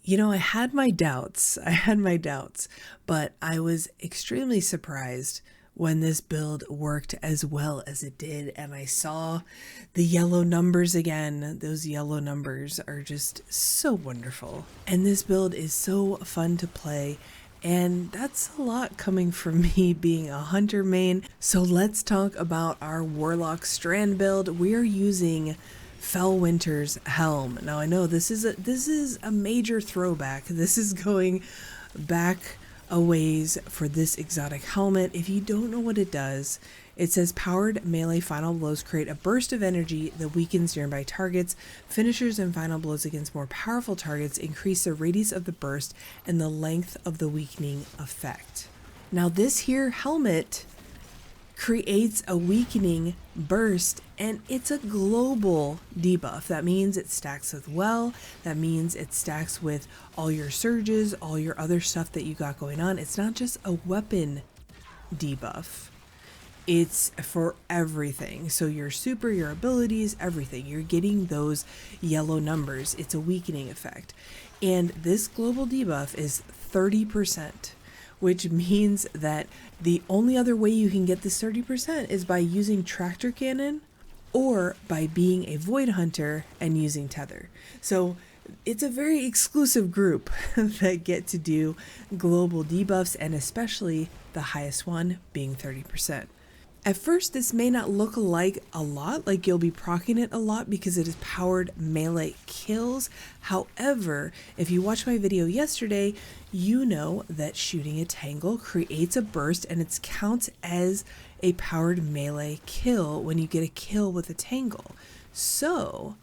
You know, I had my doubts. But I was extremely surprised when this build worked as well as it did. And I saw the yellow numbers again. Those yellow numbers are just so wonderful. And this build is so fun to play. And that's a lot coming from me being a hunter main. So let's talk about our Warlock Strand build. We are using Felwinter's Helm. Now I know this is a major throwback. This is going back a ways for this exotic helmet. If you don't know what it does, it says powered melee final blows create a burst of energy that weakens nearby targets. Finishers and final blows against more powerful targets increase the radius of the burst and the length of the weakening effect. Now this here helmet creates a weakening burst, and it's a global debuff. That means it stacks with Well, that means it stacks with all your surges, all your other stuff that you got going on. It's not just a weapon debuff, it's for everything. So your super, your abilities, everything, you're getting those yellow numbers. It's a weakening effect, and this global debuff is 30%, which means that the only other way you can get this 30% is by using Tractor Cannon or by being a Void Hunter and using Tether. So it's a very exclusive group that get to do global debuffs, and especially the highest one being 30%. At first, this may not look like a lot, like you'll be proccing it a lot because it is powered melee kills. However, if you watched my video yesterday, you know that shooting a tangle creates a burst, and it counts as a powered melee kill when you get a kill with a tangle. So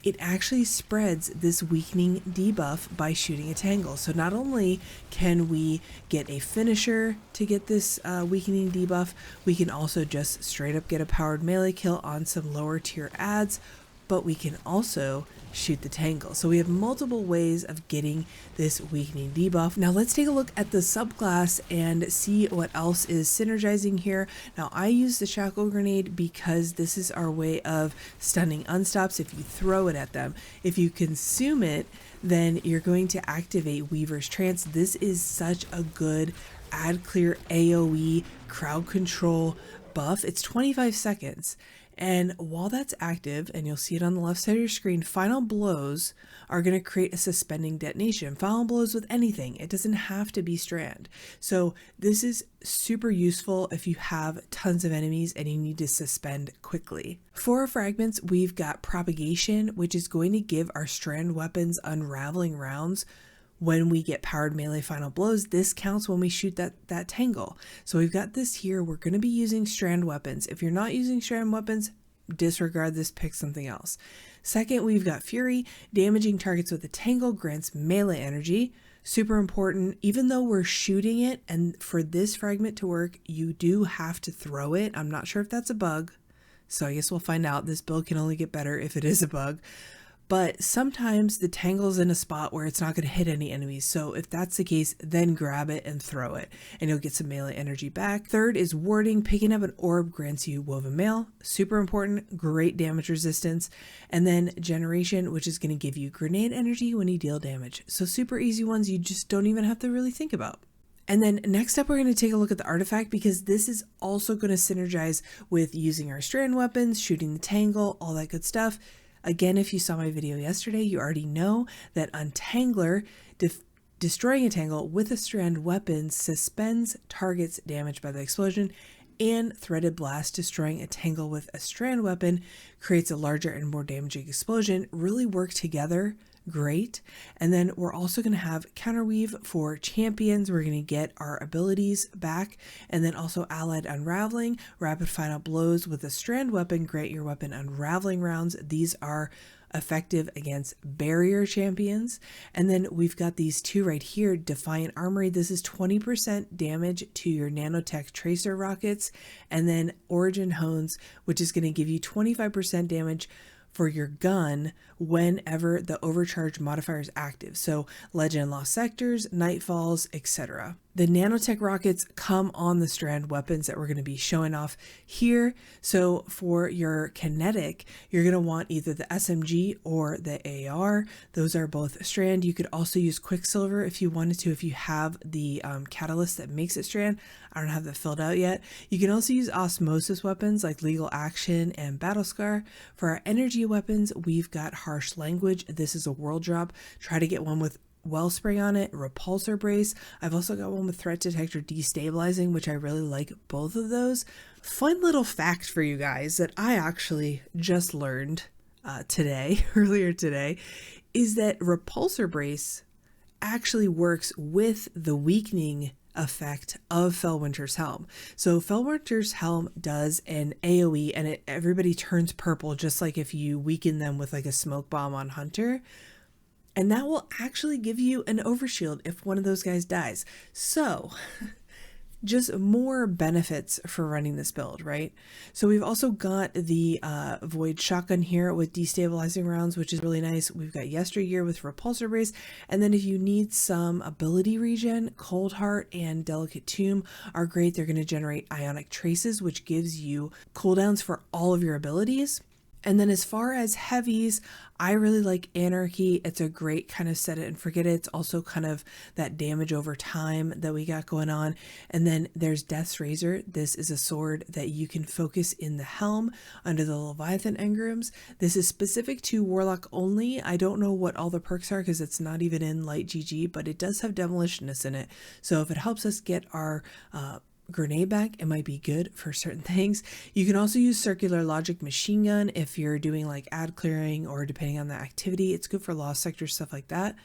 it actually spreads this weakening debuff by shooting a tangle. So not only can we get a finisher to get this weakening debuff, we can also just straight up get a powered melee kill on some lower tier adds, but we can also shoot the tangle. So we have multiple ways of getting this weakening debuff. Now let's take a look at the subclass and see what else is synergizing here. Now I use the shackle grenade because this is our way of stunning unstops if you throw it at them. If you consume it, then you're going to activate Weaver's Trance. This is such a good ad clear AoE crowd control buff. It's 25 seconds. And while that's active, and you'll see it on the left side of your screen, final blows are going to create a suspending detonation. Final blows with anything. It doesn't have to be strand. So this is super useful if you have tons of enemies and you need to suspend quickly. For our fragments, we've got propagation, which is going to give our strand weapons unraveling rounds. When we get powered melee final blows, this counts when we shoot that tangle. So we've got this here. We're going to be using strand weapons. If you're not using strand weapons, disregard this, pick something else. Second, we've got Fury. Damaging targets with a tangle grants melee energy. Super important. Even though we're shooting it, and for this fragment to work, you do have to throw it. I'm not sure if that's a bug, so I guess we'll find out. This build can only get better if it is a bug. But sometimes the tangle's in a spot where it's not going to hit any enemies. So if that's the case, then grab it and throw it, and you'll get some melee energy back. Third is warding. Picking up an orb grants you woven mail. Super important, great damage resistance. And then generation, which is going to give you grenade energy when you deal damage. So super easy ones you just don't even have to really think about. And then next up, we're going to take a look at the artifact, because this is also going to synergize with using our strand weapons, shooting the tangle, all that good stuff. Again, if you saw my video yesterday, you already know that Untangler, destroying a tangle with a strand weapon, suspends targets damaged by the explosion, and Threaded Blast, destroying a tangle with a strand weapon, creates a larger and more damaging explosion. Really work together great. And then we're also going to have Counterweave for champions. We're going to get our abilities back, and then also Allied Unraveling. Rapid Final Blows with a strand weapon grant your weapon unraveling rounds. These are effective against barrier champions. And then we've got these two right here, Defiant Armory. This is 20% damage to your nanotech tracer rockets. And then Origin Hones, which is going to give you 25% damage for your gun whenever the overcharge modifier is active. So Legend Lost Sectors, Nightfalls, etc. The nanotech rockets come on the strand weapons that we're going to be showing off here. So for your kinetic, you're going to want either the SMG or the AR. Those are both strand. You could also use Quicksilver if you wanted to, if you have the catalyst that makes it strand. I don't have that filled out yet. You can also use osmosis weapons like Legal Action and Battle Scar. For our energy weapons, we've got Harsh Language. This is a world drop. Try to get one with Wellspray on it, Repulsor Brace. I've also got one with Threat Detector Destabilizing, which I really like both of those. Fun little fact for you guys that I actually just learned earlier today, is that Repulsor Brace actually works with the weakening effect of Felwinter's Helm. So Felwinter's Helm does an AoE and everybody turns purple, just like if you weaken them with like a smoke bomb on Hunter. And that will actually give you an overshield if one of those guys dies. So just more benefits for running this build, right? So we've also got the Void Shotgun here with destabilizing rounds, which is really nice. We've got Yesteryear with Repulsor Brace. And then if you need some ability regen, Cold Heart and Delicate Tomb are great. They're going to generate Ionic Traces, which gives you cooldowns for all of your abilities. And then as far as heavies, I really like Anarchy. It's a great kind of set it and forget it. It's also kind of that damage over time that we got going on. And then there's Death's Razor. This is a sword that you can focus in the helm under the Leviathan engrams. This is specific to Warlock only. I don't know what all the perks are because it's not even in Light GG, but it does have Demolitionist in it. So if it helps us get our grenade back, it might be good for certain things. You can also use Circular Logic Machine Gun if you're doing like ad clearing or depending on the activity. It's good for Lost Sector, stuff like that.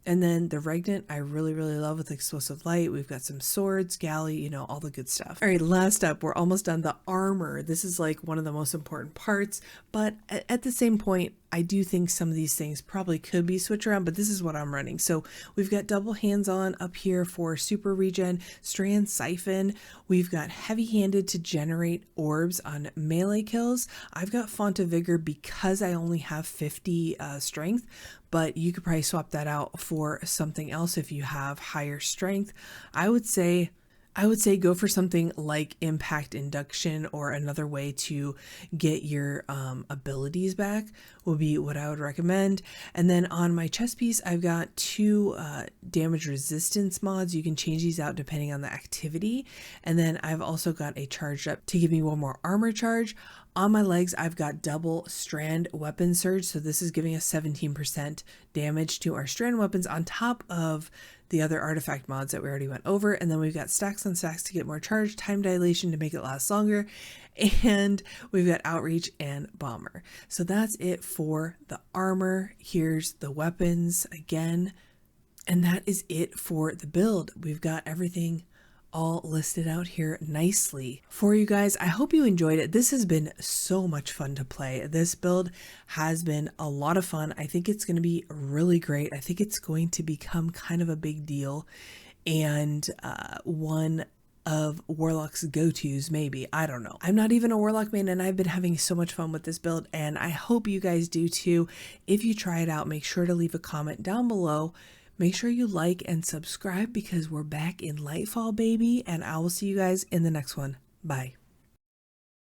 And then the Regnant, I really love with Explosive Light. We've got some swords, galley, you know, all the good stuff. All right, last up, we're almost done. The armor. This is like one of the most important parts, but at the same point, I do think some of these things probably could be switched around, but this is what I'm running. So we've got double hands-on up here for super regen, strand siphon. We've got heavy-handed to generate orbs on melee kills. I've got Font of Vigor because I only have 50 strength, but you could probably swap that out for something else if you have higher strength. I would say go for something like Impact Induction, or another way to get your abilities back will be what I would recommend. And then on my chest piece, I've got 2 damage resistance mods. You can change these out depending on the activity. And then I've also got a charged up to give me 1 more armor charge. On my legs, I've got double strand weapon surge. So this is giving us 17% damage to our strand weapons on top of the other artifact mods that we already went over. And then we've got stacks on stacks to get more charge, time dilation to make it last longer, and we've got outreach and bomber. So that's it for the armor. Here's the weapons again. And that is it for the build. We've got everything all listed out here nicely for you guys. I hope you enjoyed it. This has been so much fun to play. This build has been a lot of fun. I think it's going to be really great. I think it's going to become kind of a big deal, and one of Warlock's go-tos, maybe. I don't know. I'm not even a Warlock main, and I've been having so much fun with this build, and I hope you guys do too. If you try it out, make sure to leave a comment down below. Make sure you like and subscribe because we're back in Lightfall, baby, and I will see you guys in the next one. Bye.